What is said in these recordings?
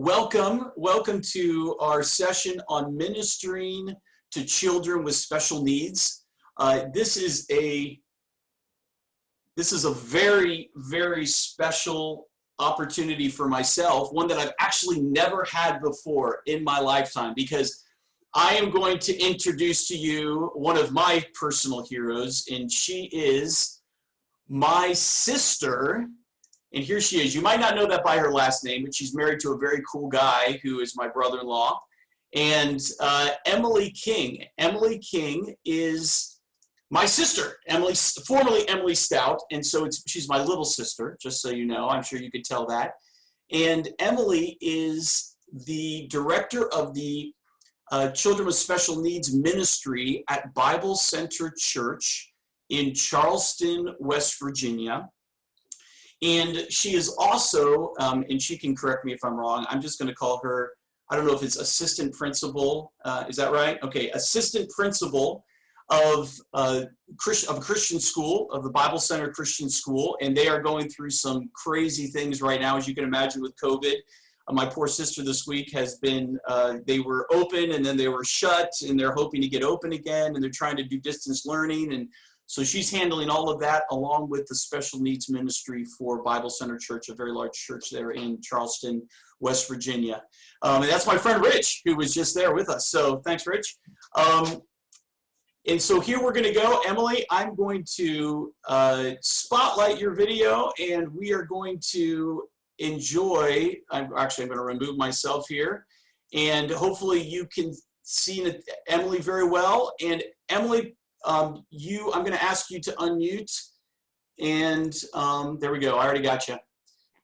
Welcome to our session on ministering to children with special needs. This is a very, very special opportunity for myself, one that I've actually never had before in my lifetime, because I am going to introduce to you one of my personal heroes, and she is my sister. And here she is. You might not know that by her last name, but she's married to a very cool guy who is my brother-in-law. And Emily King. Emily King is my sister, formerly Emily Stout. And so she's my little sister, just so you know. I'm sure you could tell that. And Emily is the director of the Children with Special Needs Ministry at Bible Center Church in Charleston, West Virginia. And she is also, and she can correct me if I'm wrong, I'm just going to call her, I don't know if it's assistant principal, is that right? Okay, assistant principal of a Christian school, of the Bible Center Christian School, and they are going through some crazy things right now, as you can imagine, with COVID. My poor sister this week has been, they were open and then they were shut, and they're hoping to get open again, and they're trying to do distance learning, and so she's handling all of that along with the special needs ministry for Bible Center Church, a very large church there in Charleston, West Virginia. And that's my friend Rich, who was just there with us. So thanks, Rich. And so here we're going to go. Emily, I'm going to spotlight your video, and we are going to enjoy. I'm going to remove myself here, and hopefully you can see Emily very well. And Emily, I'm going to ask you to unmute, and there we go. I already got you.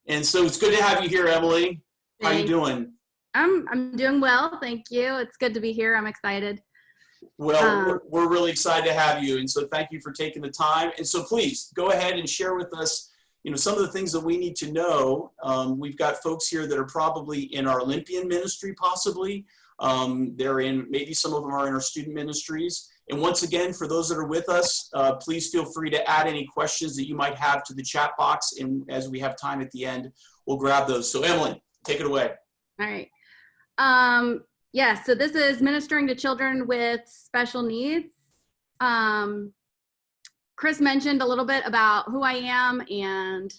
And so it's good to have you here, Emily. How are you doing? I'm doing well, thank you. It's good to be here. I'm excited. Well, we're really excited to have you, and so thank you for taking the time. And so please go ahead and share with us, some of the things that we need to know. We've got folks here that are probably in our Olympian ministry, possibly. Maybe some of them are in our student ministries. And once again, for those that are with us, please feel free to add any questions that you might have to the chat box. And as we have time at the end, we'll grab those. So Emily, take it away. All right. Yeah, so this is ministering to children with special needs. Chris mentioned a little bit about who I am, and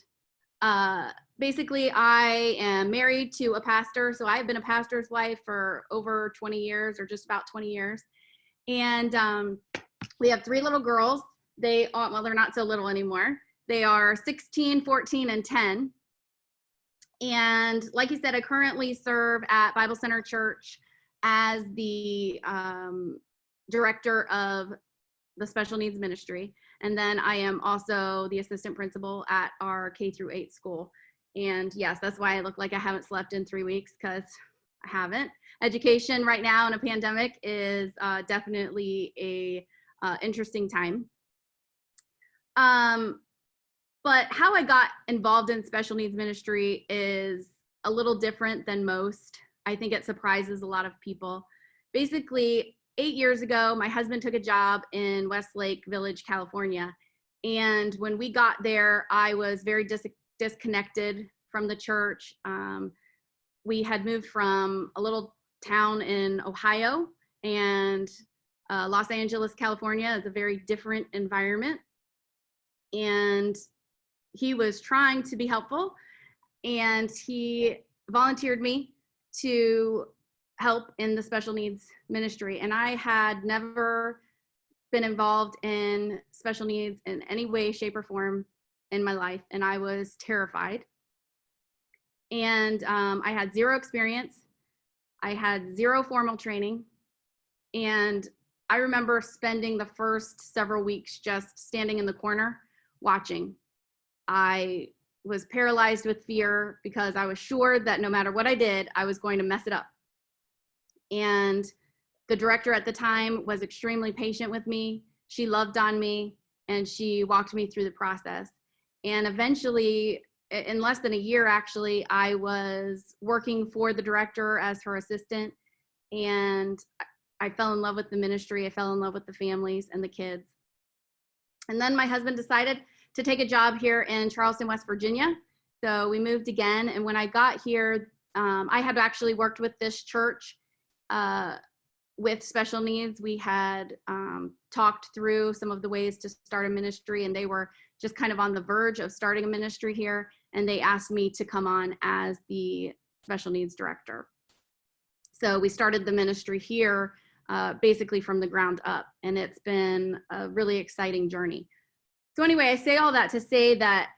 basically I am married to a pastor. So I've been a pastor's wife for over 20 years, or just about 20 years. And we have 3 little girls. They're not so little anymore. They are 16, 14, and 10. And like you said, I currently serve at Bible Center Church as the director of the special needs ministry. And then I am also the assistant principal at our K-8 school. And yes, that's why I look like I haven't slept in 3 weeks, because I haven't. Education right now in a pandemic is definitely a interesting time. But how I got involved in special needs ministry is a little different than most. I think it surprises a lot of people. Basically, 8 years ago, my husband took a job in Westlake Village, California. And when we got there, I was very disconnected from the church. We had moved from a little town in Ohio, and Los Angeles, California is a very different environment. And he was trying to be helpful, and he volunteered me to help in the special needs ministry. And I had never been involved in special needs in any way, shape, or form in my life, and I was terrified. And I had 0 experience. I had 0 formal training. And I remember spending the first several weeks just standing in the corner watching. I was paralyzed with fear because I was sure that no matter what I did, I was going to mess it up. And the director at the time was extremely patient with me. She loved on me, and she walked me through the process. And eventually, in less than a year, actually, I was working for the director as her assistant, and I fell in love with the ministry. I fell in love with the families and the kids. And then my husband decided to take a job here in Charleston, West Virginia. So we moved again. And when I got here, I had actually worked with this church with special needs. We had talked through some of the ways to start a ministry, and they were just kind of on the verge of starting a ministry here, and they asked me to come on as the special needs director. So we started the ministry here basically from the ground up, and it's been a really exciting journey. So anyway, I say all that to say that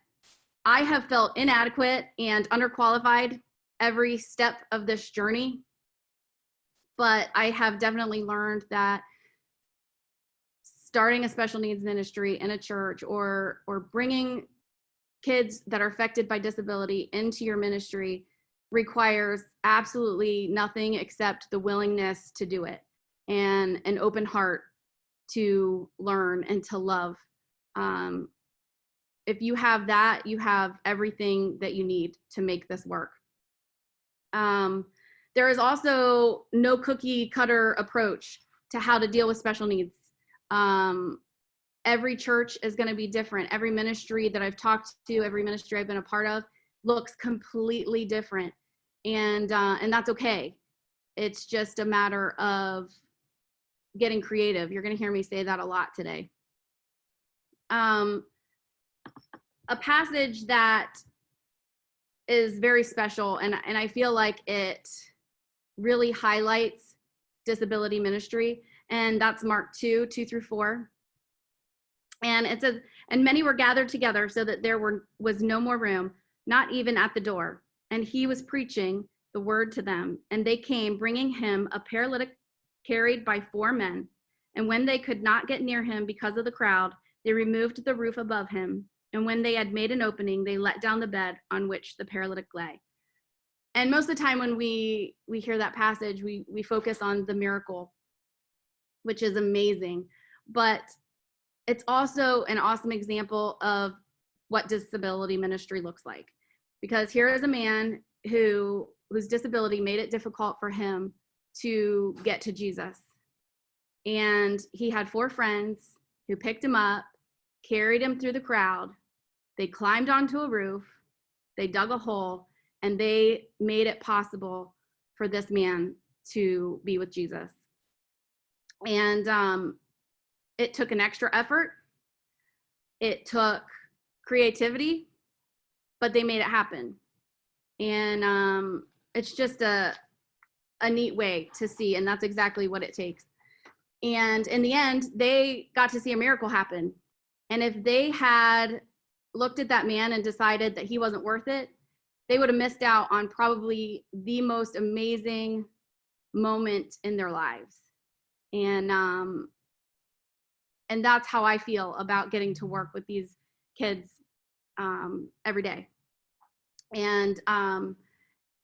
I have felt inadequate and underqualified every step of this journey, but I have definitely learned that starting a special needs ministry in a church, or bringing kids that are affected by disability into your ministry, requires absolutely nothing except the willingness to do it and an open heart to learn and to love. If you have that, you have everything that you need to make this work. There is also no cookie cutter approach to how to deal with special needs. Every church is going to be different. Every ministry that I've talked to, every ministry I've been a part of, looks completely different, and that's okay. It's just a matter of getting creative. You're going to hear me say that a lot today. A passage that is very special, and I feel like it really highlights disability ministry, and that's Mark 2:2-4. And it says, "And many were gathered together so that there was no more room, not even at the door. And he was preaching the word to them. And they came, bringing him a paralytic carried by 4 men. And when they could not get near him because of the crowd, they removed the roof above him. And when they had made an opening, they let down the bed on which the paralytic lay." And most of the time when we hear that passage, we focus on the miracle, which is amazing. But it's also an awesome example of what disability ministry looks like. Because here is a man whose disability made it difficult for him to get to Jesus. And he had 4 friends who picked him up, carried him through the crowd. They climbed onto a roof, they dug a hole, and they made it possible for this man to be with Jesus. And it took an extra effort. It took creativity, but they made it happen. And it's just a neat way to see, and that's exactly what it takes. And in the end, they got to see a miracle happen. And if they had looked at that man and decided that he wasn't worth it, they would have missed out on probably the most amazing moment in their lives. And that's how I feel about getting to work with these kids every day. And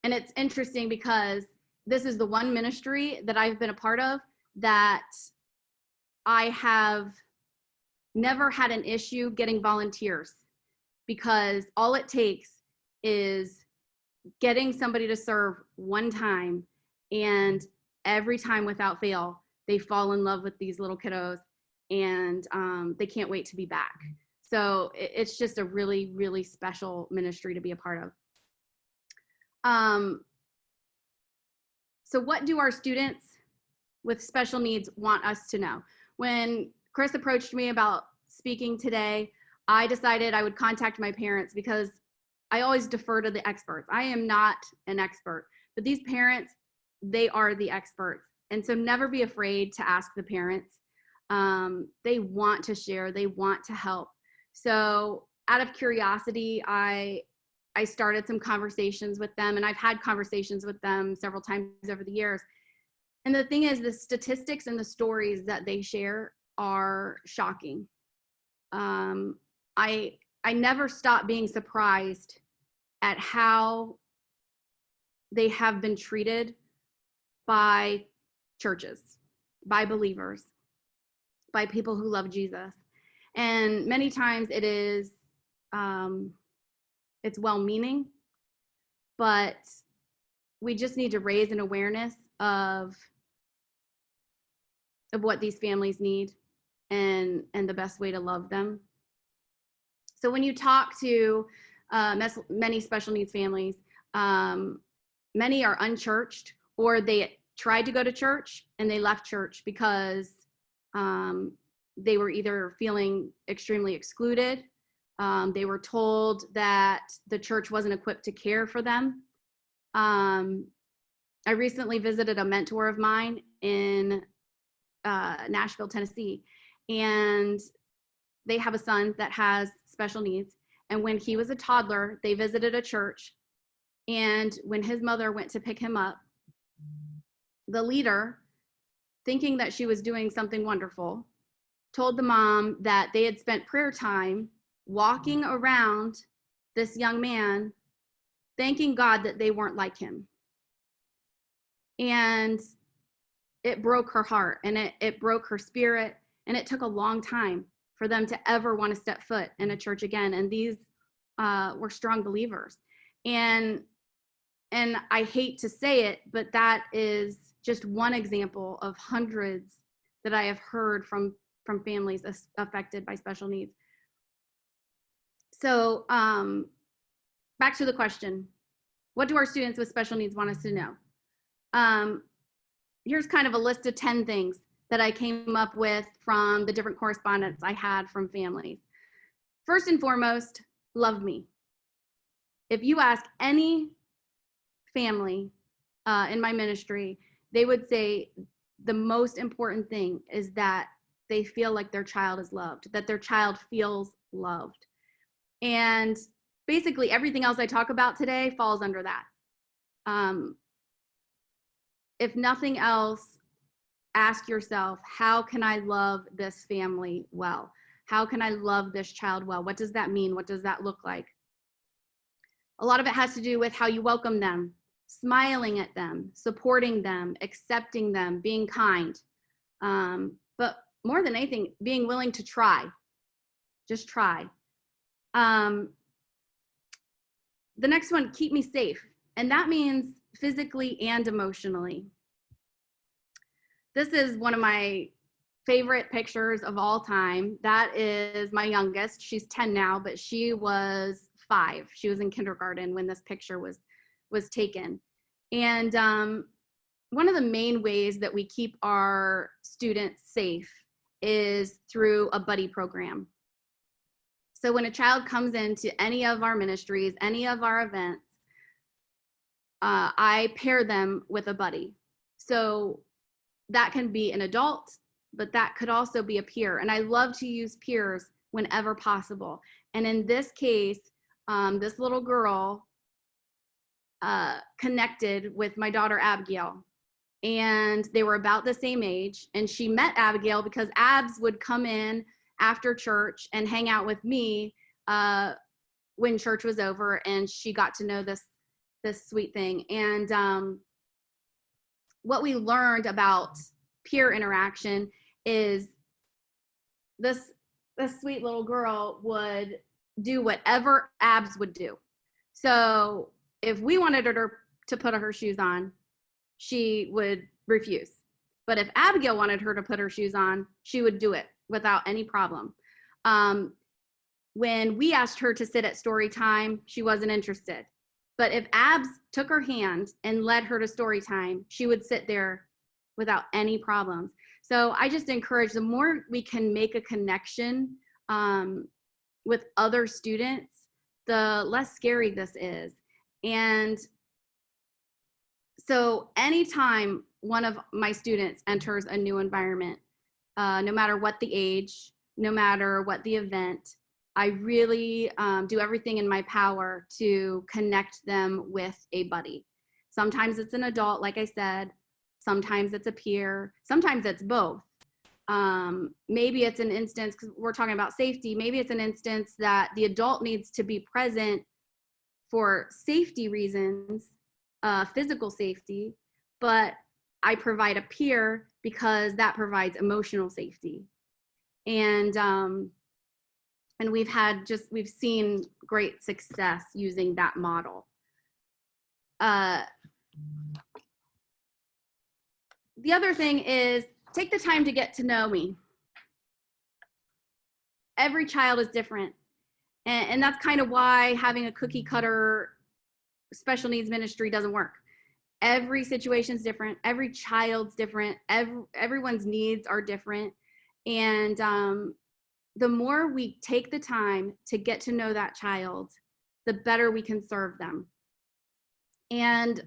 it's interesting because this is the one ministry that I've been a part of that I have never had an issue getting volunteers, because all it takes is getting somebody to serve one time, and every time without fail, they fall in love with these little kiddos, and they can't wait to be back. So it's just a really, really special ministry to be a part of. So what do our students with special needs want us to know? When Chris approached me about speaking today, I decided I would contact my parents, because I always defer to the experts. I am not an expert, but these parents, they are the experts. And so never be afraid to ask the parents. They want to share, they want to help. So out of curiosity, I started some conversations with them, and I've had conversations with them several times over the years. And the thing is, the statistics and the stories that they share are shocking. I never stop being surprised at how they have been treated by churches, by believers, by people who love Jesus. And many times it is, it's well-meaning, but we just need to raise an awareness of what these families need and the best way to love them. So when you talk to many special needs families, many are unchurched, or they tried to go to church and they left church because they were either feeling extremely excluded. They were told that the church wasn't equipped to care for them. I recently visited a mentor of mine in Nashville, Tennessee, and they have a son that has special needs. And when he was a toddler, they visited a church. And when his mother went to pick him up, the leader, thinking that she was doing something wonderful, told the mom that they had spent prayer time walking around this young man, thanking God that they weren't like him. And it broke her heart, and it broke her spirit. And it took a long time for them to ever want to step foot in a church again. And these were strong believers. And I hate to say it, but that is just one example of hundreds that I have heard from families affected by special needs. So back to the question, what do our students with special needs want us to know? Here's kind of a list of 10 things that I came up with from the different correspondence I had from families. First and foremost, love me. If you ask any family in my ministry, they would say the most important thing is that they feel like their child is loved, that their child feels loved. And basically everything else I talk about today falls under that. If nothing else, ask yourself, how can I love this family well? How can I love this child well? What does that mean? What does that look like? A lot of it has to do with how you welcome them, smiling at them, supporting them, accepting them, being kind. But more than anything, being willing to try. Just try. The next one, keep me safe. And that means physically and emotionally. This is one of my favorite pictures of all time. That is my youngest. She's 10 now, but she was 5. She was in kindergarten when this picture was taken. And one of the main ways that we keep our students safe is through a buddy program. So when a child comes into any of our ministries, any of our events, I pair them with a buddy. So that can be an adult, but that could also be a peer. And I love to use peers whenever possible. And in this case, this little girl connected with my daughter, Abigail. And they were about the same age. And she met Abigail because Abs would come in after church and hang out with me when church was over. And she got to know this sweet thing. And what we learned about peer interaction is this sweet little girl would do whatever Abs would do. So if we wanted her to put her shoes on, she would refuse. But if Abigail wanted her to put her shoes on, she would do it without any problem. When we asked her to sit at story time, she wasn't interested. But if Abs took her hand and led her to story time, she would sit there without any problems. So I just encourage, the more we can make a connection with other students, the less scary this is. And so anytime one of my students enters a new environment, no matter what the age, no matter what the event, I really do everything in my power to connect them with a buddy. Sometimes it's an adult, like I said. Sometimes it's a peer. Sometimes it's both. Maybe it's an instance, because we're talking about safety, maybe it's an instance that the adult needs to be present for safety reasons, physical safety, but I provide a peer because that provides emotional safety. And we've seen great success using that model. The other thing is, take the time to get to know me. Every child is different. And that's kind of why having a cookie cutter special needs ministry doesn't work. Every situation's different. Every child's different. Everyone's needs are different. And the more we take the time to get to know that child, the better we can serve them. And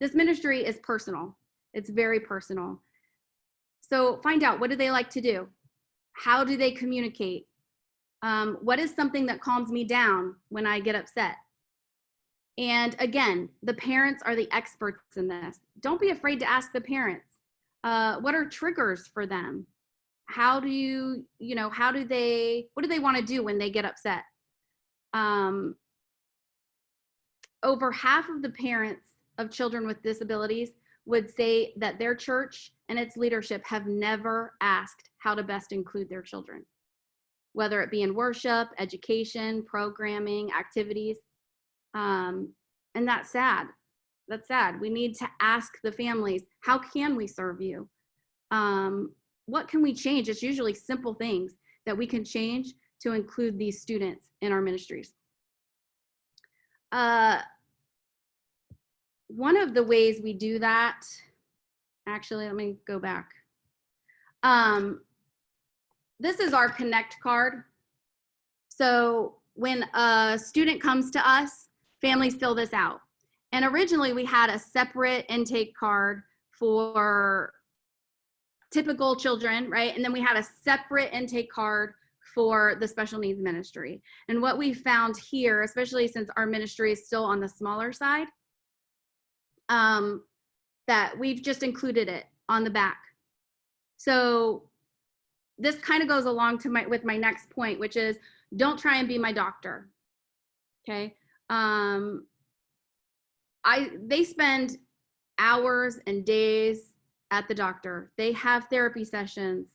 this ministry is personal. It's very personal. So find out, what do they like to do? How do they communicate? What is something that calms me down when I get upset? And again, the parents are the experts in this. Don't be afraid to ask the parents. What are triggers for them? How do what do they want to do when they get upset? Over half of the parents of children with disabilities would say that their church and its leadership have never asked how to best include their children, whether it be in worship, education, programming, activities. And that's sad. That's sad. We need to ask the families, how can we serve you? What can we change? It's usually simple things that we can change to include these students in our ministries. One of the ways we do that, actually, let me go back. This is our Connect card. So when a student comes to us, families fill this out. And originally we had a separate intake card for typical children, right? And then we had a separate intake card for the special needs ministry. And what we found here, especially since our ministry is still on the smaller side, that we've just included it on the back. So this kind of goes along to with my next point, which is don't try and be my doctor. Okay. They spend hours and days at the doctor. They have therapy sessions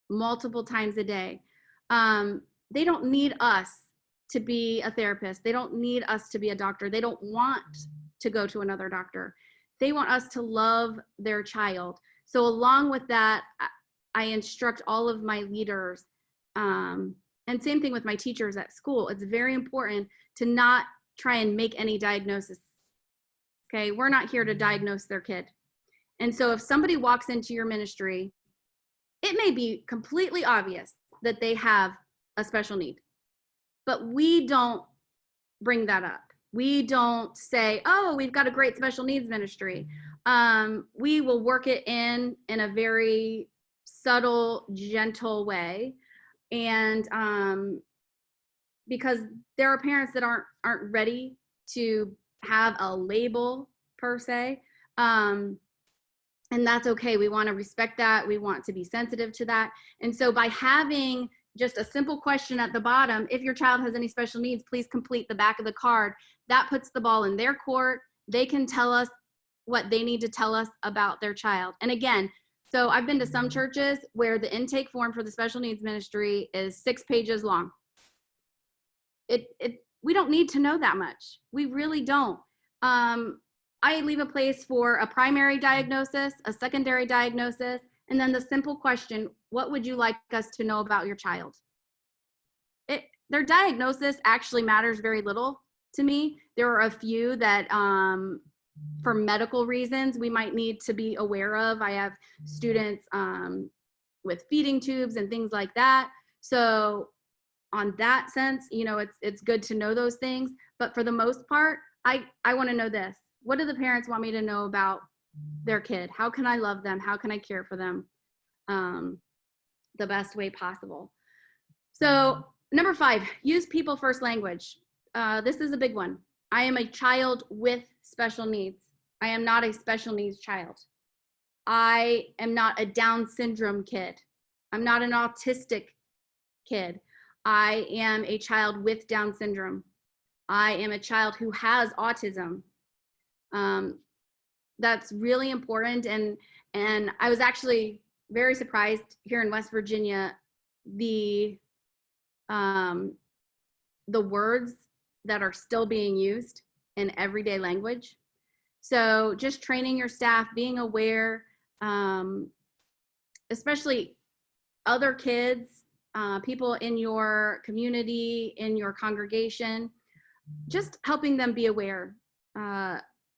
multiple times a day. They don't need us to be a therapist. They don't need us to be a doctor. They don't want to go to another doctor. They want us to love their child. So along with that, I instruct all of my leaders, and same thing with my teachers at school. It's very important to not try and make any diagnosis. Okay, we're not here to diagnose their kid. And so if somebody walks into your ministry, it may be completely obvious that they have a special need, but we don't bring that up. We don't say, oh, we've got a great special needs ministry. We will work it in a very subtle, gentle way. And because there are parents that aren't ready to have a label per se. And that's okay. We want to respect that. We want to be sensitive to that. And so by having just a simple question at the bottom, if your child has any special needs, please complete the back of the card. That puts the ball in their court. They can tell us what they need to tell us about their child. And again, so I've been to some churches where the intake form for the special needs ministry is 6 pages long. We don't need to know that much. We really don't. I leave a place for a primary diagnosis, a secondary diagnosis, and then the simple question, what would you like us to know about your child? Their diagnosis actually matters very little to me. There are a few that for medical reasons we might need to be aware of. I have students with feeding tubes and things like that. So on that sense, it's good to know those things. But for the most part, I want to know this. What do the parents want me to know about their kid? How can I love them? How can I care for them the best way possible? So number 5, use people first language. This is a big one. I am a child with special needs. I am not a special needs child. I am not a Down syndrome kid. I'm not an autistic kid. I am a child with Down syndrome. I am a child who has autism. That's really important. And I was actually very surprised here in West Virginia, the words that are still being used in everyday language. So just training your staff, being aware, especially other kids, people in your community, in your congregation, just helping them be aware.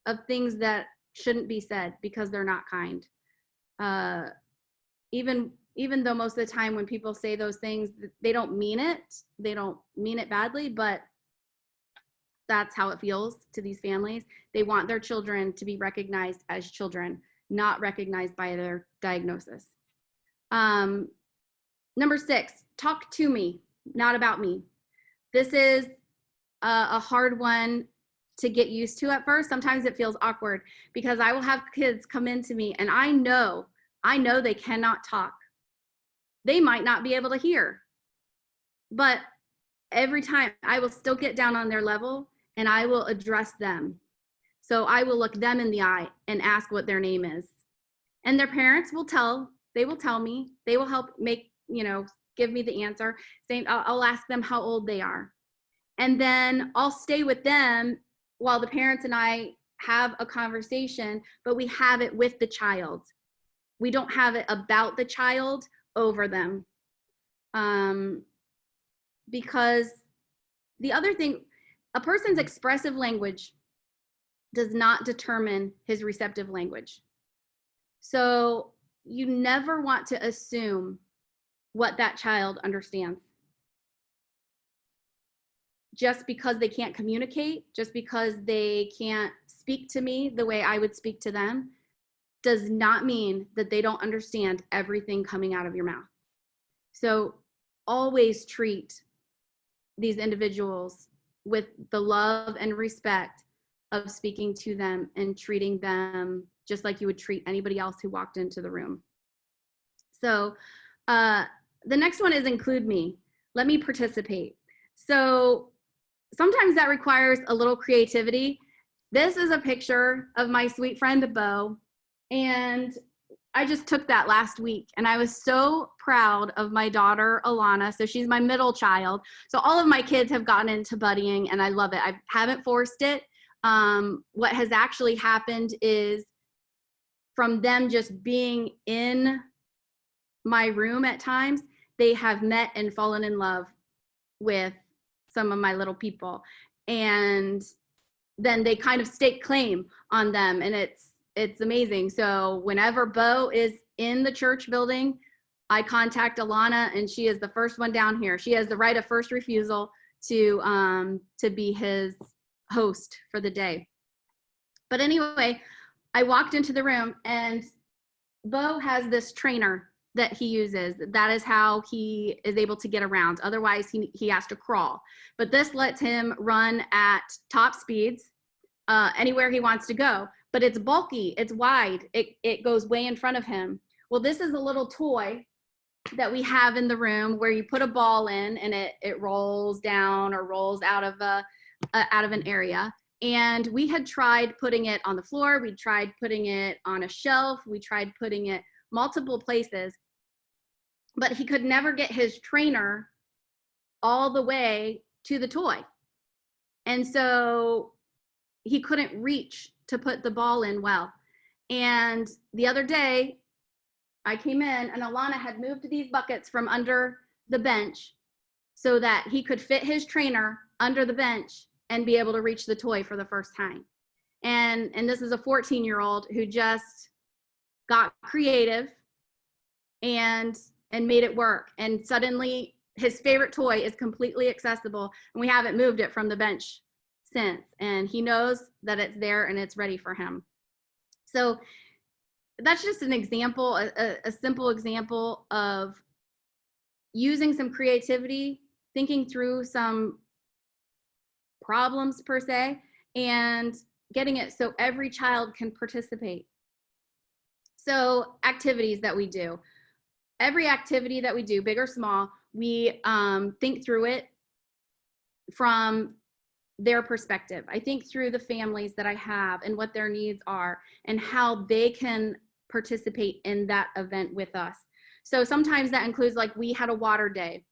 of things that shouldn't be said because they're not kind. Even though most of the time when people say those things, they don't mean it. They don't mean it badly, but that's how it feels to these families. They want their children to be recognized as children, not recognized by their diagnosis. Number 6, talk to me, not about me. This is a hard one to get used to at first. Sometimes it feels awkward because I will have kids come into me and I know they cannot talk. They might not be able to hear, but every time I will still get down on their level and I will address them. So I will look them in the eye and ask what their name is. And their parents will tell me, they will help make, give me the answer. I'll ask them how old they are. And then I'll stay with them while the parents and I have a conversation, but we have it with the child. We don't have it about the child over them. Because the other thing, a person's expressive language does not determine his receptive language. So you never want to assume what that child understands. Just because they can't communicate, just because they can't speak to me the way I would speak to them, does not mean that they don't understand everything coming out of your mouth. So always treat these individuals with the love and respect of speaking to them and treating them just like you would treat anybody else who walked into the room. So the next one is include me. Let me participate. So sometimes that requires a little creativity. This is a picture of my sweet friend, Bo, and I just took that last week, and I was so proud of my daughter, Alana. So she's my middle child. So all of my kids have gotten into buddying, and I love it. I haven't forced it. What has actually happened is from them just being in my room at times, they have met and fallen in love with some of my little people. And then they kind of stake claim on them, and it's amazing. So whenever Bo is in the church building, I contact Alana, and she is the first one down here. She has the right of first refusal to be his host for the day. But anyway, I walked into the room, and Bo has this trainer that he uses. That is how he is able to get around. Otherwise, he has to crawl. But this lets him run at top speeds anywhere he wants to go. But it's bulky, it's wide, it goes way in front of him. Well, this is a little toy that we have in the room where you put a ball in and it rolls down or rolls out of an area. And we had tried putting it on the floor, we tried putting it on a shelf, we tried putting it multiple places, but he could never get his trainer all the way to the toy. And so he couldn't reach to put the ball in well. And the other day, I came in and Alana had moved these buckets from under the bench so that he could fit his trainer under the bench and be able to reach the toy for the first time. And this is a 14-year-old who just got creative and made it work. And suddenly his favorite toy is completely accessible, and we haven't moved it from the bench since, and he knows that it's there and it's ready for him. So that's just an example, a simple example of using some creativity, thinking through some problems per se, and getting it so every child can participate. So activities that we do, every activity that we do, big or small, we think through it from their perspective. I think through the families that I have and what their needs are and how they can participate in that event with us. So sometimes that includes, like, we had a water day.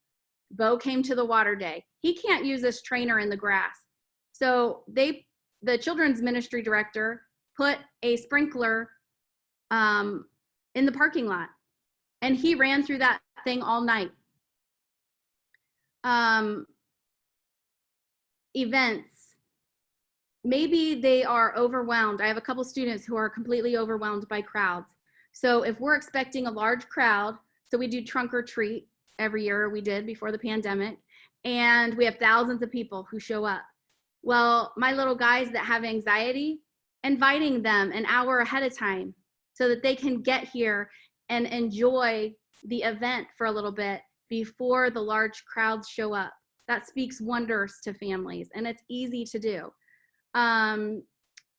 Bo came to the water day. He can't use this trainer in the grass. So the children's ministry director put a sprinkler in the parking lot, and he ran through that thing all night. Events, maybe they are overwhelmed. I have a couple students who are completely overwhelmed by crowds. So if we're expecting a large crowd, so we do trunk or treat every year, we did before the pandemic, and we have thousands of people who show up. Well, my little guys that have anxiety, inviting them an hour ahead of time so that they can get here and enjoy the event for a little bit before the large crowds show up. That speaks wonders to families, and it's easy to do.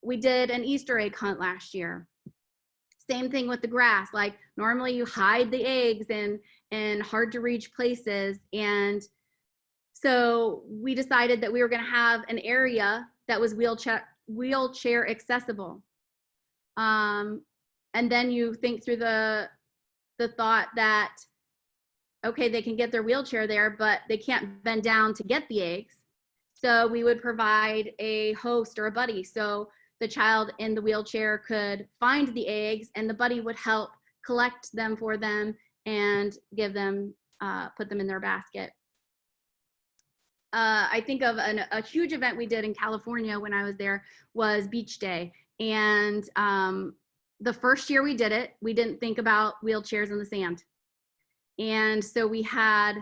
We did an Easter egg hunt last year. Same thing with the grass. Like normally you hide the eggs in hard to reach places. And so we decided that we were going to have an area that was wheelchair accessible. And then you think through the thought that, okay, they can get their wheelchair there, but they can't bend down to get the eggs. So we would provide a host or a buddy. So the child in the wheelchair could find the eggs and the buddy would help collect them for them and give them, put them in their basket. I think of a huge event we did in California when I was there was Beach Day. And the first year we did it, we didn't think about wheelchairs in the sand. And so we had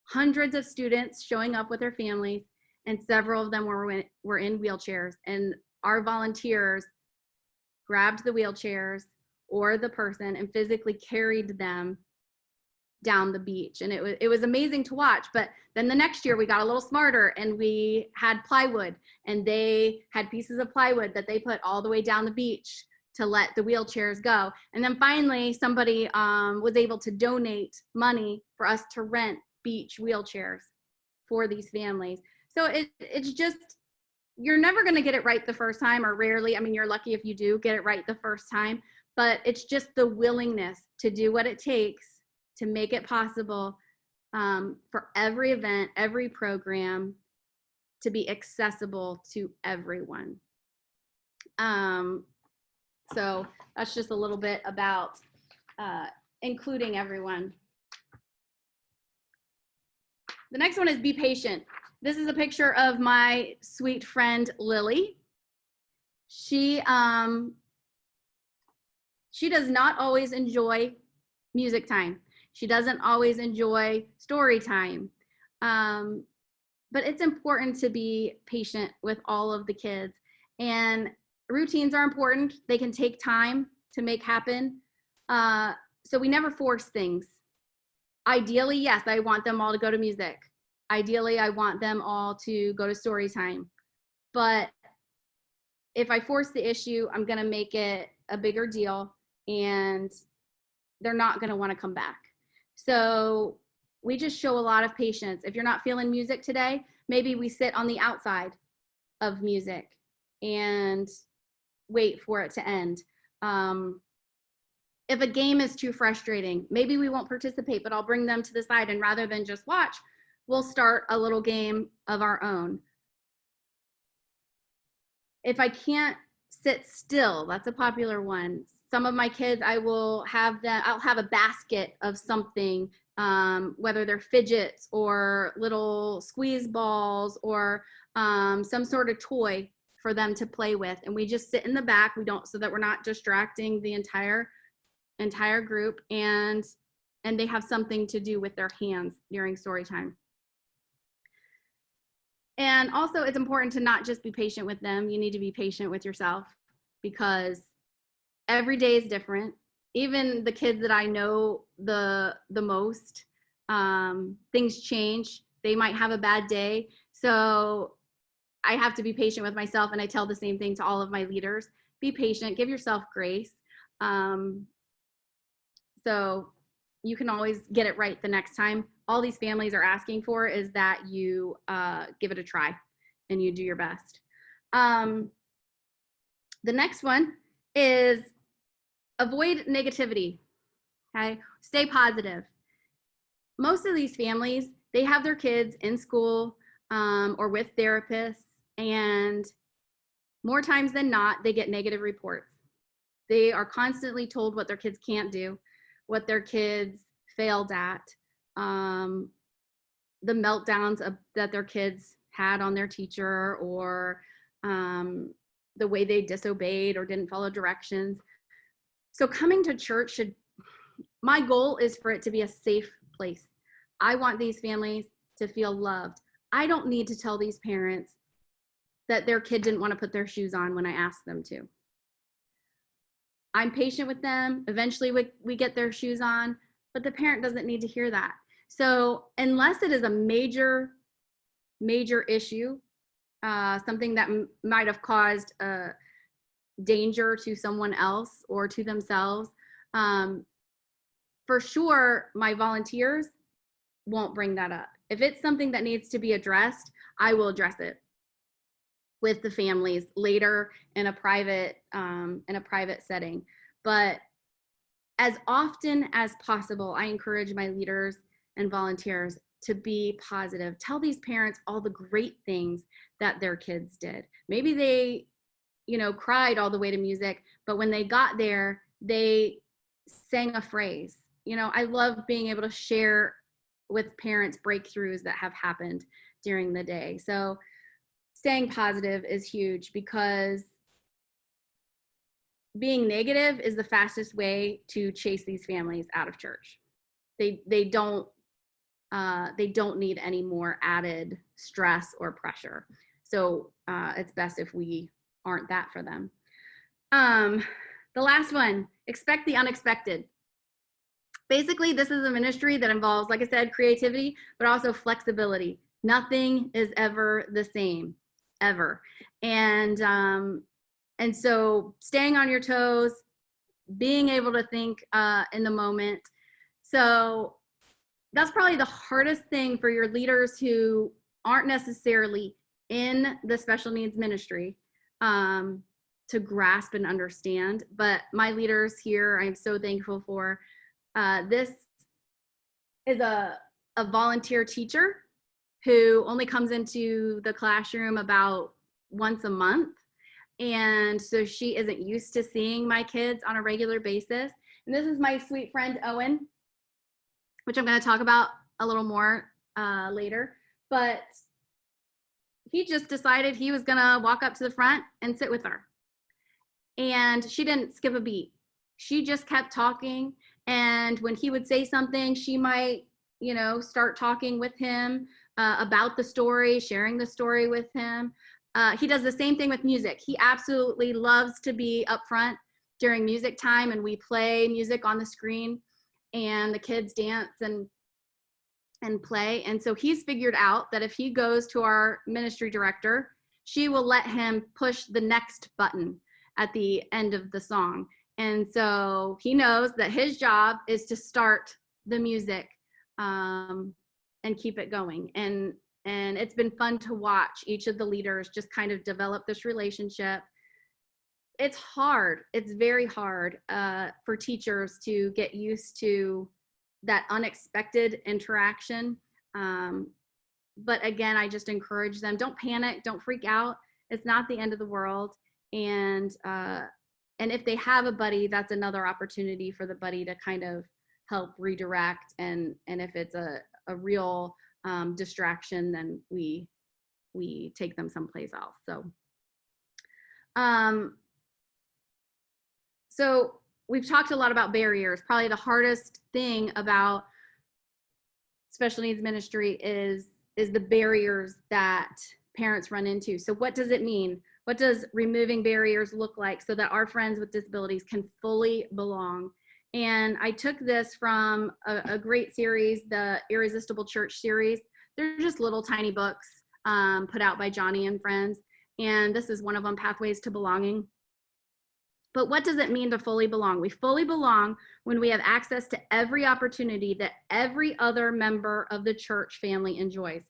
hundreds of students showing up with their families, and several of them were in wheelchairs. And our volunteers grabbed the wheelchairs or the person and physically carried them down the beach. And it was amazing to watch. But then the next year we got a little smarter and we had plywood, and they had pieces of plywood that they put all the way down the beach to let the wheelchairs go. And then finally somebody was able to donate money for us to rent beach wheelchairs for these families. So it's just, you're never going to get it right the first time, or rarely. I mean, you're lucky if you do get it right the first time, but it's just the willingness to do what it takes to make it possible for every event, every program to be accessible to everyone. So that's just a little bit about including everyone. The next one is be patient. This is a picture of my sweet friend, Lily. She does not always enjoy music time. She doesn't always enjoy story time. But it's important to be patient with all of the kids. And routines are important. They can take time to make happen. So we never force things. Ideally, yes, I want them all to go to music. Ideally, I want them all to go to story time. But if I force the issue, I'm going to make it a bigger deal, and they're not going to want to come back. So we just show a lot of patience. If you're not feeling music today, maybe we sit on the outside of music and wait for it to end. If a game is too frustrating, maybe we won't participate, but I'll bring them to the side, and rather than just watch, we'll start a little game of our own. If I can't sit still, that's a popular one. Some of my kids, I'll have a basket of something, whether they're fidgets or little squeeze balls or some sort of toy for them to play with. And we just sit in the back, so that we're not distracting the entire group, and they have something to do with their hands during story time. And also, it's important to not just be patient with them. You need to be patient with yourself, because every day is different. Even the kids that I know the most, things change. They might have a bad day. So I have to be patient with myself, and I tell the same thing to all of my leaders. Be patient, give yourself grace. So you can always get it right the next time. All these families are asking for is that you give it a try and you do your best. The next one is avoid negativity, okay? Stay positive. Most of these families, they have their kids in school or with therapists, and more times than not, they get negative reports. They are constantly told what their kids can't do, what their kids failed at, the meltdowns that their kids had on their teacher, or the way they disobeyed or didn't follow directions. So coming to church my goal is for it to be a safe place. I want these families to feel loved. I don't need to tell these parents that their kid didn't want to put their shoes on when I asked them to. I'm patient with them. Eventually we get their shoes on, but the parent doesn't need to hear that. So unless it is a major issue, something that might have caused danger to someone else or to themselves, for sure my volunteers won't bring that up. If it's something that needs to be addressed, I will address it with the families later in a private setting. But as often as possible, I encourage my leaders and volunteers to be positive. Tell these parents all the great things that their kids did. Maybe they, cried all the way to music, but when they got there, they sang a phrase. I love being able to share with parents breakthroughs that have happened during the day. So staying positive is huge, because being negative is the fastest way to chase these families out of church. They don't need any more added stress or pressure. So it's best if we aren't that for them. The last one, expect the unexpected. Basically, this is a ministry that involves, like I said, creativity, but also flexibility. Nothing is ever the same, ever. And so staying on your toes, being able to think in the moment. So that's probably the hardest thing for your leaders who aren't necessarily in the special needs ministry to grasp and understand. But my leaders here, I'm so thankful for. This is a volunteer teacher who only comes into the classroom about once a month. And so she isn't used to seeing my kids on a regular basis. And this is my sweet friend, Owen, which I'm going to talk about a little more later. But he just decided he was going to walk up to the front and sit with her. And she didn't skip a beat. She just kept talking. And when he would say something, she might, start talking with him about the story, sharing the story with him. He does the same thing with music. He absolutely loves to be up front during music time, and we play music on the screen, and the kids dance and play. And so he's figured out that if he goes to our ministry director, she will let him push the next button at the end of the song. And so he knows that his job is to start the music and keep it going. And it's been fun to watch each of the leaders just kind of develop this relationship. It's hard. It's very hard for teachers to get used to that unexpected interaction. But again, I just encourage them, don't panic, don't freak out. It's not the end of the world. And if they have a buddy, that's another opportunity for the buddy to kind of help redirect. And if it's a real distraction, then we take them someplace else. So we've talked a lot about barriers. Probably the hardest thing about special needs ministry is the barriers that parents run into. So what does it mean? What does removing barriers look like so that our friends with disabilities can fully belong? And I took this from a great series, the Irresistible Church series. They're just little tiny books put out by Johnny and Friends. And this is one of them, Pathways to Belonging. But what does it mean to fully belong? We fully belong when we have access to every opportunity that every other member of the church family enjoys.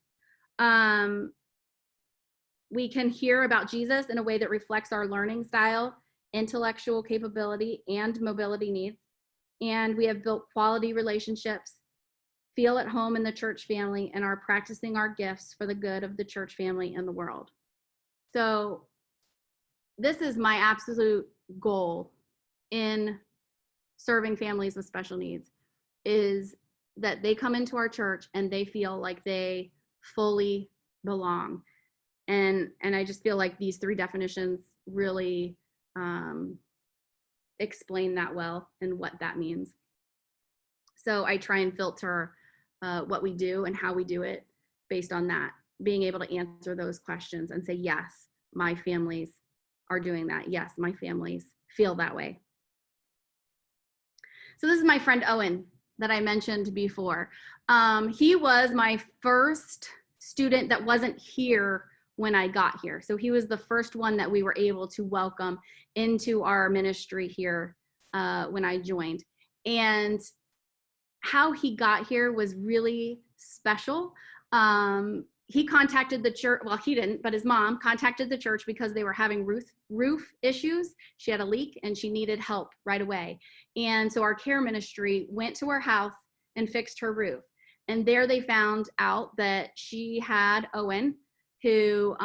We can hear about Jesus in a way that reflects our learning style, intellectual capability, and mobility needs. And we have built quality relationships, feel at home in the church family, and are practicing our gifts for the good of the church family and the world. So this is my absolute goal in serving families with special needs, is that they come into our church and they feel like they fully belong. And I just feel like these three definitions really explain that well and what that means. So I try and filter what we do and how we do it based on that, being able to answer those questions and say, yes, my families are doing that. Yes, my families feel that way. So this is my friend Owen that I mentioned before. He was my first student that wasn't here when I got here. So he was the first one that we were able to welcome into our ministry here when I joined. And how he got here was really special. He contacted the church, well, he didn't, but his mom contacted the church because they were having roof issues. She had a leak and she needed help right away. And so our care ministry went to her house and fixed her roof. And there they found out that she had Owen, who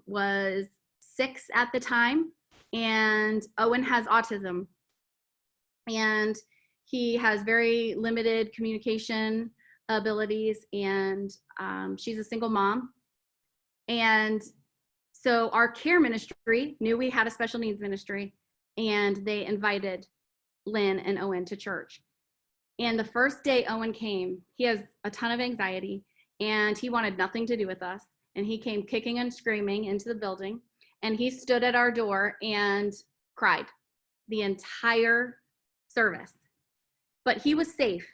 was 6 at the time, and Owen has autism. And he has very limited communication abilities, and she's a single mom. And so our care ministry knew we had a special needs ministry, and they invited Lynn and Owen to church. And the first day Owen came, he has a ton of anxiety, and he wanted nothing to do with us. And he came kicking and screaming into the building, and he stood at our door and cried the entire service. But he was safe.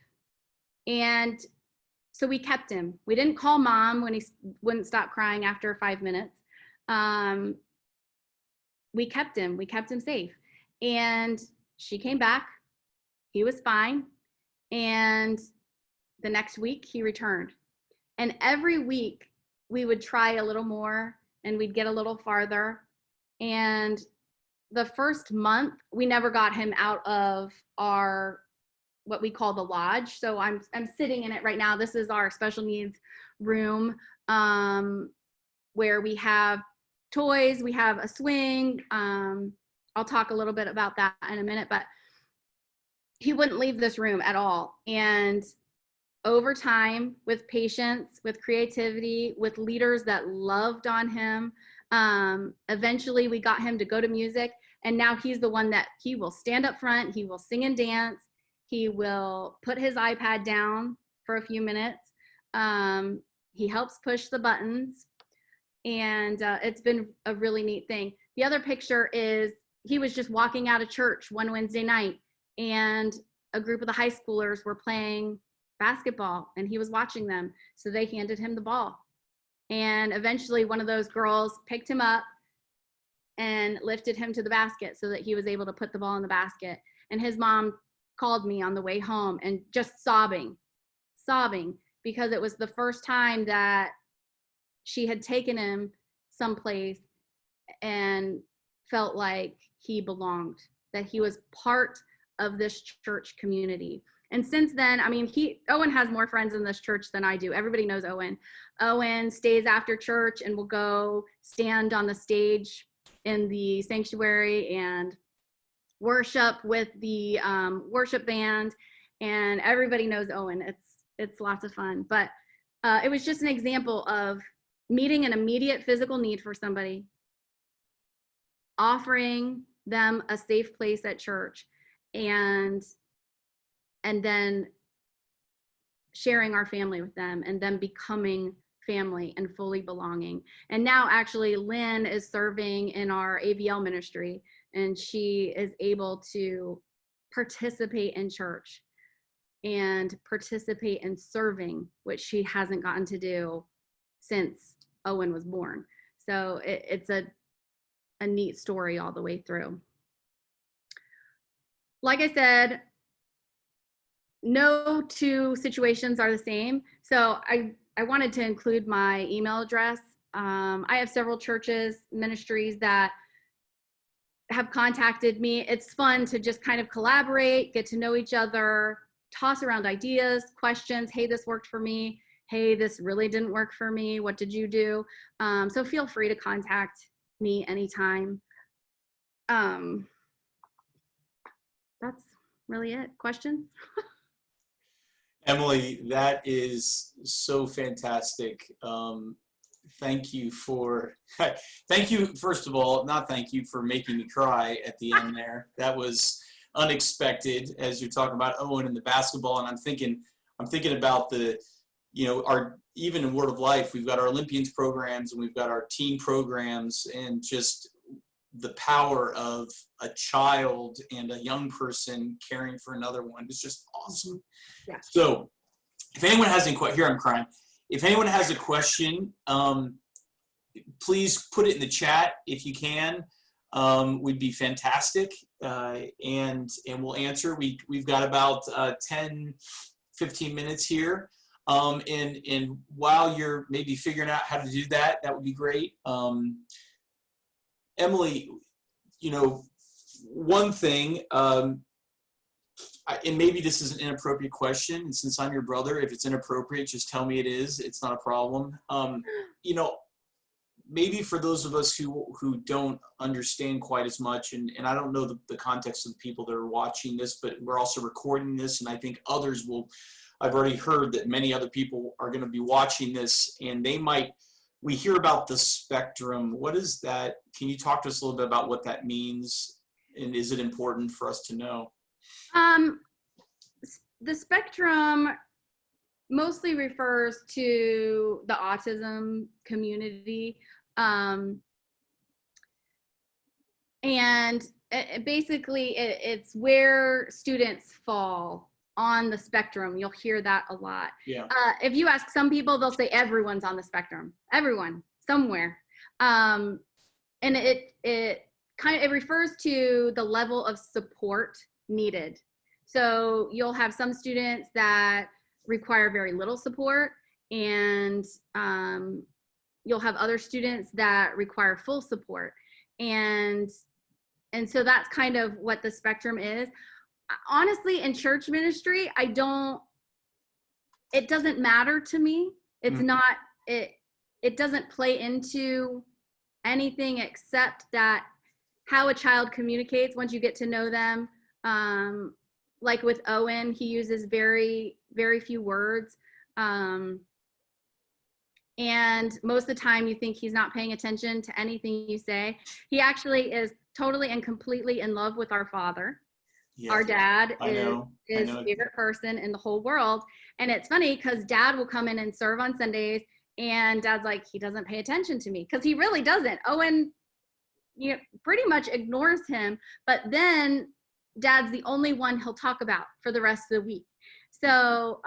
And so we kept him. We didn't call mom when he wouldn't stop crying after 5 minutes. We kept him safe. And she came back. He was fine. And the next week he returned. And every week we would try a little more and we'd get a little farther. And the first month we never got him out of our what we call the lodge. So I'm sitting in it right now. This is our special needs room where we have toys, we have a swing. I'll talk a little bit about that in a minute, but he wouldn't leave this room at all. And over time, with patience, with creativity, with leaders that loved on him, eventually we got him to go to music. And now he's the one that he will stand up front, he will sing and dance. He will put his iPad down for a few minutes. He helps push the buttons. And it's been a really neat thing. The other picture is he was just walking out of church one Wednesday night, and a group of the high schoolers were playing basketball, and he was watching them. So they handed him the ball. And eventually one of those girls picked him up and lifted him to the basket so that he was able to put the ball in the basket. And his mom called me on the way home and just sobbing because it was the first time that she had taken him someplace and felt like he belonged, that he was part of this church community. And since then, I mean, Owen has more friends in this church than I do. Everybody knows Owen. Owen stays after church and will go stand on the stage in the sanctuary and worship with the worship band, and everybody knows Owen. It's lots of fun. But it was just an example of meeting an immediate physical need for somebody, offering them a safe place at church, and then sharing our family with them, and then becoming family and fully belonging. And now actually Lynn is serving in our AVL ministry, and she is able to participate in church and participate in serving, which she hasn't gotten to do since Owen was born. So it's a neat story all the way through. Like I said, no two situations are the same. So I wanted to include my email address. I have several churches, ministries that have contacted me. It's fun to just kind of collaborate, get to know each other, toss around ideas, questions. Hey, this worked for me. Hey, this really didn't work for me. What did you do? So feel free to contact me anytime. That's really it. Questions? Emily, that is so fantastic. Thank you for, thank you, first of all, not thank you for making me cry at the end there. That was unexpected as you're talking about Owen and the basketball. And I'm thinking about the, you know, our, even in Word of Life, we've got our Olympians programs and we've got our teen programs, and just the power of a child and a young person caring for another one is just awesome. Yeah. So if anyone has any questions, here I'm crying. If anyone has a question, please put it in the chat if you can. Would be fantastic, and we'll answer. We've got about 10, 15 minutes here, and while you're maybe figuring out how to do that, that would be great. Emily, you know, one thing, and maybe this is an inappropriate question, and since I'm your brother, if it's inappropriate, just tell me it is. It's not a problem. You know, maybe for those of us who don't understand quite as much, and I don't know the context of the people that are watching this, but we're also recording this, and I think others will, I've already heard that many other people are going to be watching this, and they might, we hear about the spectrum. What is that? Can you talk to us a little bit about what that means, and is it important for us to know? The spectrum mostly refers to the autism community. And basically it's where students fall on the spectrum. You'll hear that a lot. Yeah. If you ask some people, they'll say everyone's on the spectrum. Everyone, somewhere. And it refers to the level of support needed. So you'll have some students that require very little support, and you'll have other students that require full support. And so that's kind of what the spectrum is. Honestly, in church ministry, it doesn't matter to me. It's not, it doesn't play into anything except that how a child communicates once you get to know them. Like with Owen, he uses very, very few words. And most of the time you think he's not paying attention to anything you say. He actually is totally and completely in love with our Father. Yes. Our dad is his favorite person in the whole world. And it's funny because Dad will come in and serve on Sundays, and Dad's like, he doesn't pay attention to me, because he really doesn't. Owen, you know, pretty much ignores him, but then Dad's the only one he'll talk about for the rest of the week. So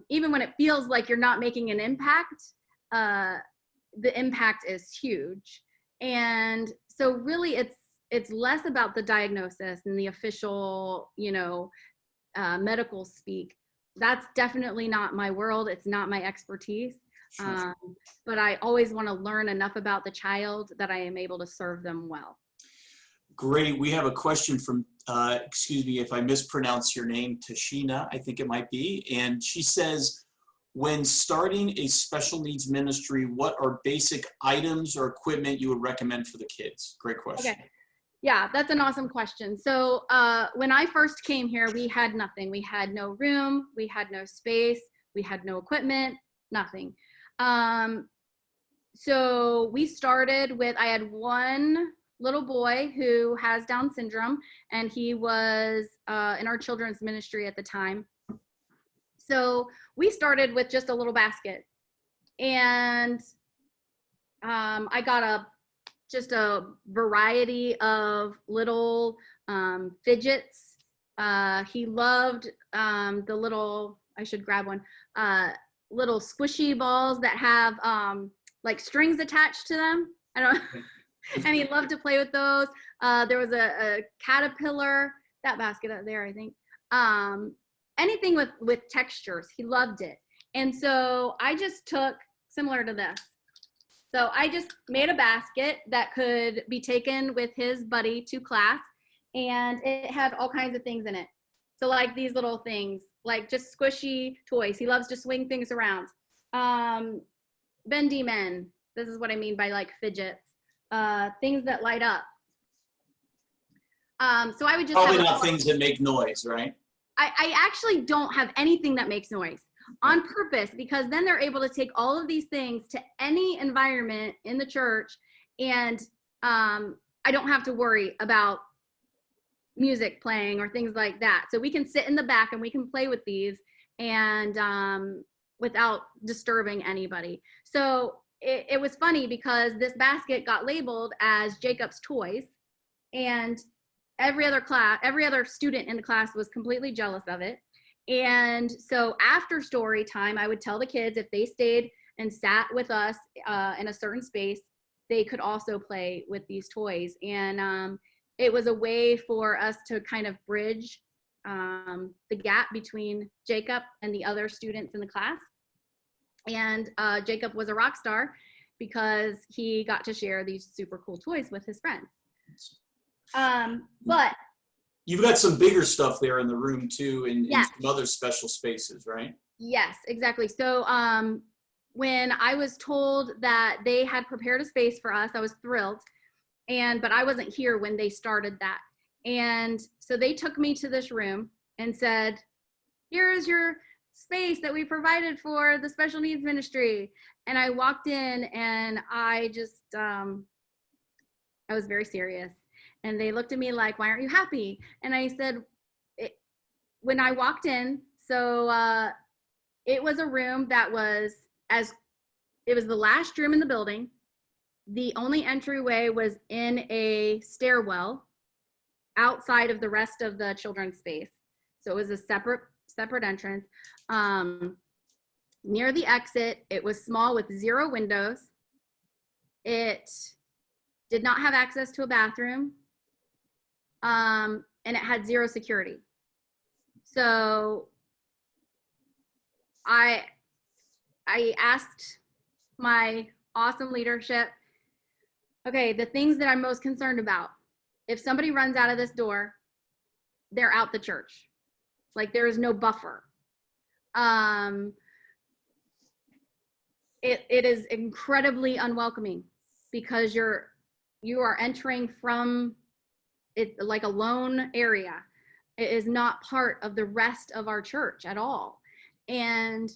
even when it feels like you're not making an impact, the impact is huge. And so really it's less about the diagnosis and the official, you know, medical speak. That's definitely not my world. It's not my expertise. Sure. But I always want to learn enough about the child that I am able to serve them well. Great. We have a question from, excuse me if I mispronounce your name, Tashina, I think it might be. And she says, when starting a special needs ministry, what are basic items or equipment you would recommend for the kids? Great question. Okay. Yeah, that's an awesome question. So when I first came here, we had nothing. We had no room, we had no space, we had no equipment, nothing. So we started with, I had one little boy who has Down syndrome, and he was in our children's ministry at the time. So we started with just a little basket, and I got just a variety of little fidgets. He loved the little, I should grab one, little squishy balls that have like strings attached to them. I don't and he loved to play with those. There was a caterpillar, that basket up there, I think. Anything with textures, he loved it. And so I just took, similar to this. So I just made a basket that could be taken with his buddy to class, and it had all kinds of things in it. So like these little things, like just squishy toys. He loves to swing things around. Bendy men, this is what I mean by like fidgets. Things that light up. So I would just probably not things that make noise, right? I actually don't have anything that makes noise. on purpose, because then they're able to take all of these things to any environment in the church, and I don't have to worry about music playing or things like that. So we can sit in the back and we can play with these, and without disturbing anybody. So it was funny because this basket got labeled as Jacob's toys, and every other student in the class was completely jealous of it. And so after story time, I would tell the kids if they stayed and sat with us in a certain space, they could also play with these toys. And it was a way for us to kind of bridge the gap between Jacob and the other students in the class. And Jacob was a rock star because he got to share these super cool toys with his friends. But you've got some bigger stuff there in the room too, in yes. some other special spaces, right? Yes, exactly. So when I was told that they had prepared a space for us, I was thrilled. But I wasn't here when they started that. And so they took me to this room and said, here's your space that we provided for the special needs ministry. And I walked in and I just, I was very serious. And they looked at me like, why aren't you happy? And I said, when I walked in, so it was a room that was it was the last room in the building. The only entryway was in a stairwell outside of the rest of the children's space. So it was a separate entrance. Near the exit, it was small with 0 windows. It did not have access to a bathroom. And it had 0 security. So I asked my awesome leadership, okay, the things that I'm most concerned about, if somebody runs out of this door, they're out the church. Like, there is no buffer. It is incredibly unwelcoming because you are entering from it like a lone area. It is not part of the rest of our church at all. And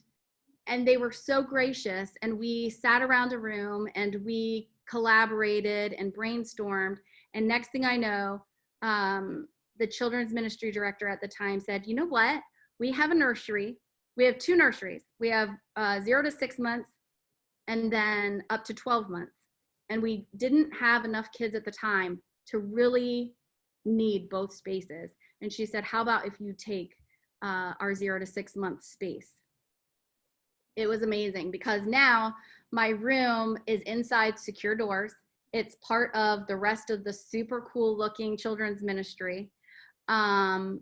they were so gracious, and we sat around a room and we collaborated and brainstormed. And next thing I know, the children's ministry director at the time said, you know what? We have a nursery. We have 2 nurseries. We have 0 to 6 months and then up to 12 months. And we didn't have enough kids at the time to really need both spaces. And she said, how about if you take our 0 to 6 month space? It was amazing because now my room is inside secure doors. It's part of the rest of the super cool looking children's ministry. And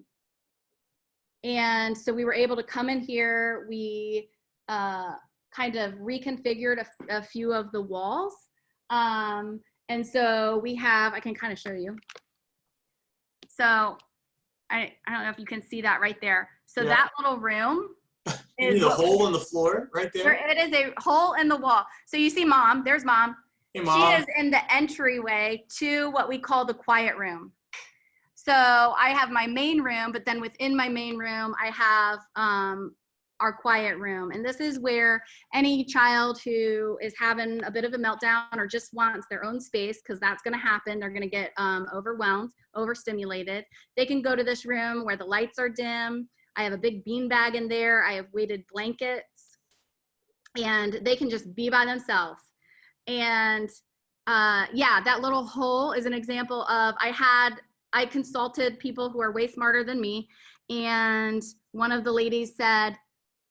so we were able to come in here. We kind of reconfigured a few of the walls. And so we have, I can kind of show you. So I don't know if you can see that right there. So yeah. That little room is the hole in the floor right there. It is a hole in the wall. So you see mom, there's mom. Hey, Mom. She is in the entryway to what we call the quiet room. So I have my main room, but then within my main room, I have our quiet room. And this is where any child who is having a bit of a meltdown or just wants their own space, because that's going to happen, they're going to get overwhelmed, overstimulated. They can go to this room where the lights are dim. I have a big bean bag in there. I have weighted blankets, and they can just be by themselves. And yeah, that little hole is an example of, I consulted people who are way smarter than me. And one of the ladies said,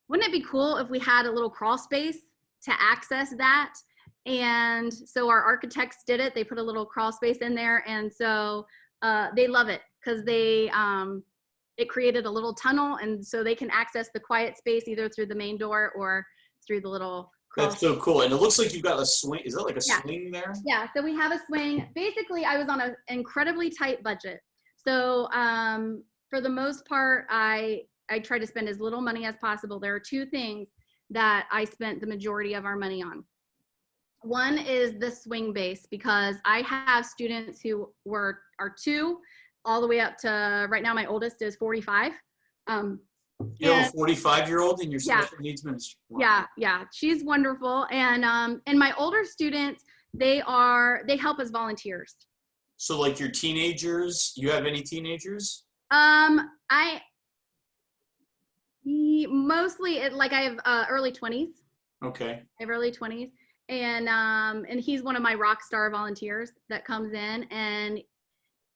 wouldn't it be cool if we had a little crawl space to access that? And so our architects did it. They put a little crawl space in there. And so they love it because it created a little tunnel. And so they can access the quiet space either through the main door or through the little crawl That's so cool. And it looks like you've got a swing. Is that like a yeah. swing there? Yeah, so we have a swing. Basically, I was on an incredibly tight budget. So for the most part, I try to spend as little money as possible. There are 2 things that I spent the majority of our money on. One is the swing base, because I have students who are 2 all the way up to, right now my oldest is 45. You have And a 45-year-old in your yeah, special needs ministry? Wow. yeah, she's wonderful. And my older students, they help as volunteers. So like your teenagers, you have any teenagers? I mostly I have early 20s. Okay. I have early 20s, and he's one of my rock star volunteers that comes in, and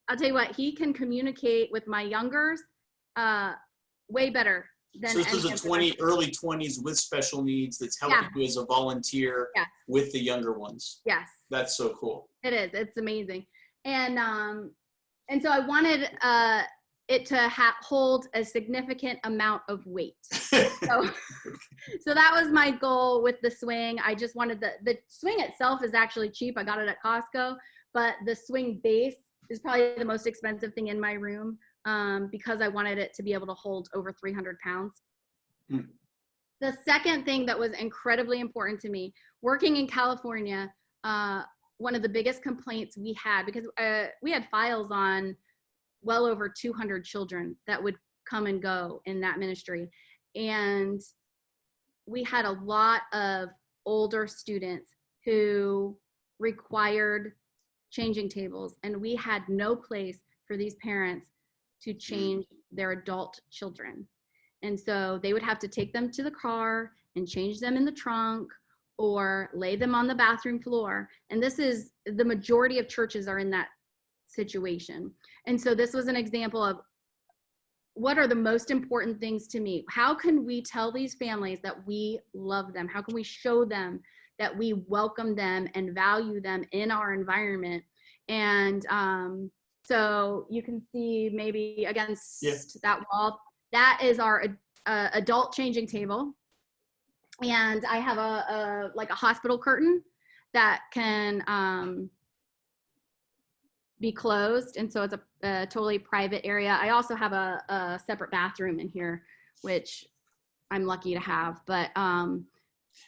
I'll tell you what, he can communicate with my youngers way better than So this is any a of the early 20s with special needs that's helping you as a volunteer Yes. with the younger ones. Yes, That's so cool. it is. It's amazing. And so I wanted it to hold a significant amount of weight. So that was my goal with the swing. I just wanted the swing itself is actually cheap. I got it at Costco, but the swing base is probably the most expensive thing in my room because I wanted it to be able to hold over 300 pounds. The second thing that was incredibly important to me, working in California, one of the biggest complaints we had, because we had files on well over 200 children that would come and go in that ministry. And we had a lot of older students who required changing tables, and we had no place for these parents to change their adult children. And so they would have to take them to the car and change them in the trunk or lay them on the bathroom floor. And this is, the majority of churches are in that situation. And so this was an example of what are the most important things to me? How can we tell these families that we love them? How can we show them that we welcome them and value them in our environment? And so you can see maybe against that wall, that is our adult changing table. And I have a hospital curtain that can be closed, and so it's a totally private area. I also have a separate bathroom in here, which I'm lucky to have. But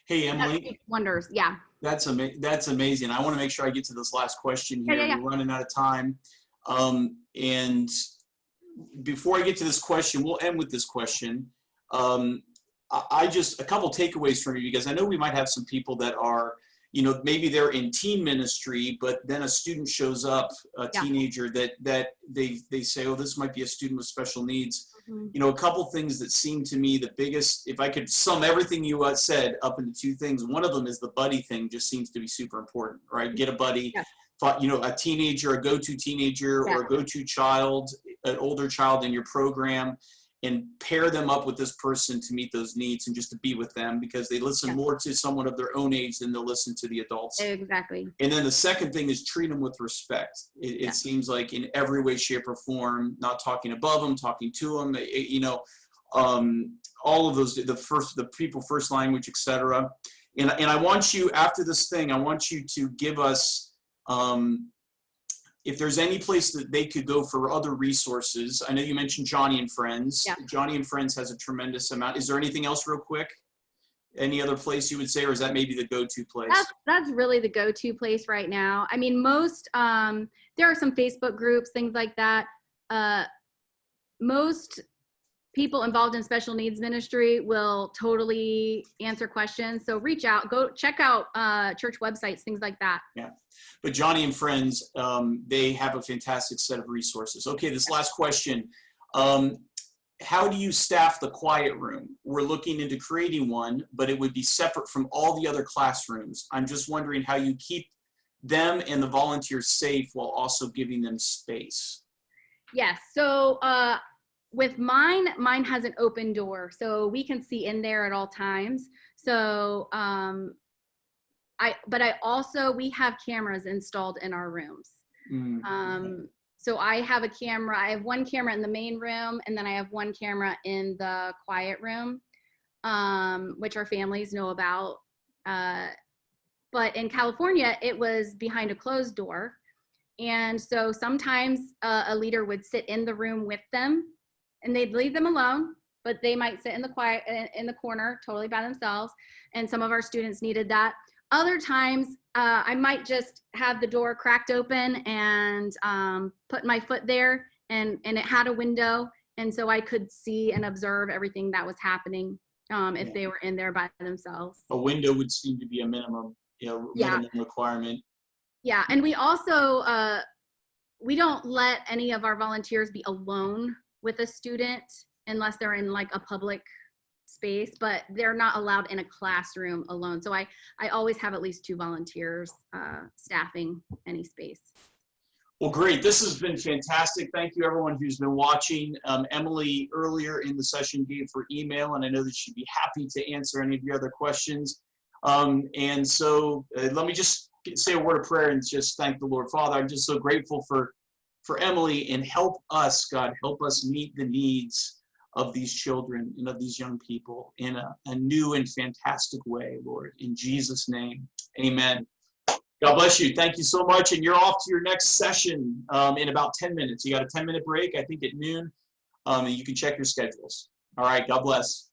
hey, Emily, wonders. Yeah, that's amazing. I want to make sure I get to this last question here. Yeah. We're running out of time, and before I get to this question, we'll end with this question. I just, a couple takeaways from you, because I know we might have some people that are, maybe they're in teen ministry, but then a student shows up, a teenager that they say, oh, this might be a student with special needs. Mm-hmm. A couple things that seem to me the biggest, if I could sum everything you said up into two things, one of them is the buddy thing just seems to be super important, right? Get a buddy, a teenager, a go-to teenager or a go-to child, an older child in your program, and pair them up with this person to meet those needs and just to be with them, because they listen more to someone of their own age than they'll listen to the adults. Exactly. And then the second thing is treat them with respect. It seems like in every way, shape, or form, not talking above them, talking to them, all of those, the people first language, etc. And I want you, after this thing, I want you to give us, if there's any place that they could go for other resources. I know you mentioned Johnny and Friends. Yeah. Johnny and Friends has a tremendous amount. Is there anything else real quick? Any other place you would say, or is that maybe the go-to place? That's really the go-to place right now. I mean, most, there are some Facebook groups, things like that. Most people involved in special needs ministry will totally answer questions. So reach out, go check out church websites, things like that. Yeah. But Johnny and Friends, they have a fantastic set of resources. Okay, this last question. How do you staff the quiet room? We're looking into creating one, but it would be separate from all the other classrooms. I'm just wondering how you keep them and the volunteers safe while also giving them space. Yes, so with mine has an open door, so we can see in there at all times. So we have cameras installed in our rooms. So I have a camera. I have one camera in the main room, and then I have one camera in the quiet room, which our families know about. But in California, it was behind a closed door. And so sometimes a leader would sit in the room with them, and they'd leave them alone, but they might sit in the corner totally by themselves. And some of our students needed that. Other times, I might just have the door cracked open and put my foot there, and it had a window, And so I could see and observe everything that was happening if they were in there by themselves. A window would seem to be a minimum, minimum requirement. Yeah, and we also, we don't let any of our volunteers be alone with a student unless they're in like a public space, but they're not allowed in a classroom alone. So I always have at least 2 volunteers staffing any space. Well, great. This has been fantastic. Thank you, everyone who's been watching. Emily earlier in the session gave her email, and I know that she'd be happy to answer any of your other questions. And so let me just say a word of prayer and just thank the Lord. Father, I'm just so grateful for Emily, and help us, God, help us meet the needs of these children and of these young people in a new and fantastic way, Lord. In Jesus' name, amen. God bless you. Thank you so much. And you're off to your next session in about 10 minutes. You got a 10-minute break, I think at noon. And you can check your schedules. All right. God bless.